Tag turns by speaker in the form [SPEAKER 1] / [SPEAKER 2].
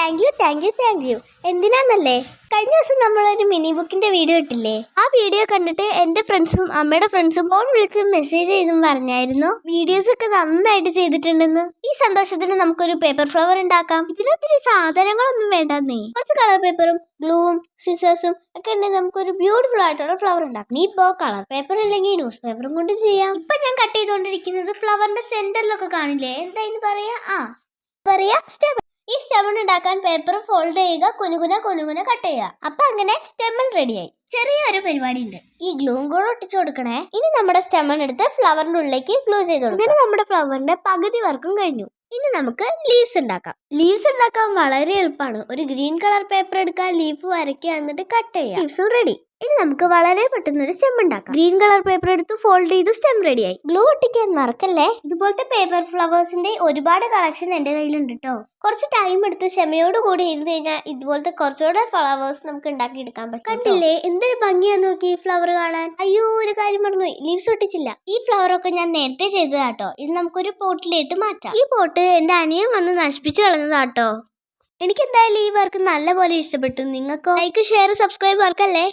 [SPEAKER 1] Thank you. എന്തിനാന്നല്ലേ, കഴിഞ്ഞ ദിവസം നമ്മളൊരു മിനി ബുക്കിന്റെ വീഡിയോ ഇട്ടില്ലേ? ആ വീഡിയോ കണ്ടിട്ട് എന്റെ ഫ്രണ്ട്സും അമ്മയുടെ ഫ്രണ്ട്സും ഫോൺ വിളിച്ചും മെസ്സേജ് ചെയ്തും പറഞ്ഞായിരുന്നു വീഡിയോസ് ഒക്കെ നന്നായിട്ട് ചെയ്തിട്ടുണ്ടെന്ന്. ഈ സന്തോഷത്തിന് നമുക്കൊരു പേപ്പർ ഫ്ലവർ ഉണ്ടാക്കാം. ഇതിനൊത്തിരി സാധനങ്ങളൊന്നും വേണ്ടെന്നേ, കുറച്ച് കളർ പേപ്പറും ഗ്ലൂവും സിസേഴ്സും ഒക്കെ ഉണ്ടെങ്കിൽ നമുക്കൊരു ബ്യൂട്ടിഫുൾ ആയിട്ടുള്ള ഫ്ലവർ ഉണ്ടാക്കാം. നീ ഇപ്പോ കളർ പേപ്പർ അല്ലെങ്കിൽ ന്യൂസ് പേപ്പറും കൊണ്ട് ചെയ്യാം. ഇപ്പൊ ഞാൻ കട്ട് ചെയ്തുകൊണ്ടിരിക്കുന്നത് ഫ്ലവറിന്റെ സെന്ററിലൊക്കെ കാണില്ലേ, എന്താ പറയാ സ്റ്റെം. ഈ സ്റ്റെമൺ ഉണ്ടാക്കാൻ പേപ്പർ ഫോൾഡ് ചെയ്യുക, കുനുകുന കട്ട് ചെയ്യുക. അപ്പൊ അങ്ങനെ സ്റ്റെമൺ റെഡിയായി. ചെറിയൊരു പരിപാടി ഉണ്ട്, ഈ ഗ്ലൂവും കൂടെ ഒട്ടിച്ചു കൊടുക്കണേ. ഇനി നമ്മുടെ സ്റ്റെമൺ എടുത്ത് ഫ്ലവറിന്റെ ഉള്ളിലേക്ക് ഗ്ലൂ ചെയ്ത് കൊടുക്കും. ഇങ്ങനെ നമ്മുടെ ഫ്ലവറിന്റെ പകുതി വർക്കും കഴിഞ്ഞു. ഇനി നമുക്ക് ലീവ്സ് ഉണ്ടാക്കാം. ലീവ്സ് ഉണ്ടാക്കാൻ വളരെ എളുപ്പമാണ്. ഒരു ഗ്രീൻ കളർ പേപ്പർ എടുക്കുക, ലീഫ് വരയ്ക്കുക, എന്നിട്ട് കട്ട് ചെയ്യുക. ലീവ്സും റെഡി. ഇനി നമുക്ക് വളരെ പെട്ടെന്ന് ഒരു സ്റ്റെം ഉണ്ടാക്കാം. ഗ്രീൻ കളർ പേപ്പർ എടുത്ത് ഫോൾഡ് ചെയ്തു സ്റ്റെം റെഡിയായി. ഗ്ലൂ ഒട്ടിക്കാൻ മറക്കല്ലേ. ഇതുപോലത്തെ പേപ്പർ ഫ്ലവേഴ്സിന്റെ ഒരുപാട് കളക്ഷൻ എന്റെ കയ്യിലുണ്ട് കേട്ടോ. കുറച്ച് ടൈം എടുത്ത് ക്ഷമയോട് കൂടി ഇരുന്ന് കഴിഞ്ഞാൽ ഇതുപോലത്തെ കുറച്ചുകൂടെ ഫ്ലവേഴ്സ് നമുക്ക് ഉണ്ടാക്കി എടുക്കാൻ പറ്റും. കണ്ടില്ലേ എന്തൊരു ഭംഗിയാന്ന് നോക്കി ഈ ഫ്ലവർ കാണാൻ. അയ്യോ, ഒരു കാര്യം മറന്നുപോയി, ലീവ്സ് ഒട്ടിച്ചില്ല. ഈ ഫ്ലവർ ഒക്കെ ഞാൻ നേരത്തെ ചെയ്തതാട്ടോ. ഇത് നമുക്കൊരു പോട്ടിലേക്ക് മാറ്റാം. ഈ പോട്ട് എന്റെ അനിയൻ വന്ന് നശിപ്പിച്ചു കളഞ്ഞതാട്ടോ. എനിക്ക് എന്തായാലും ഈ വർക്ക് നല്ലപോലെ ഇഷ്ടപ്പെട്ടു. നിങ്ങൾക്കോ? ലൈക്ക്, ഷെയർ, സബ്സ്ക്രൈബ് മറക്കല്ലേ.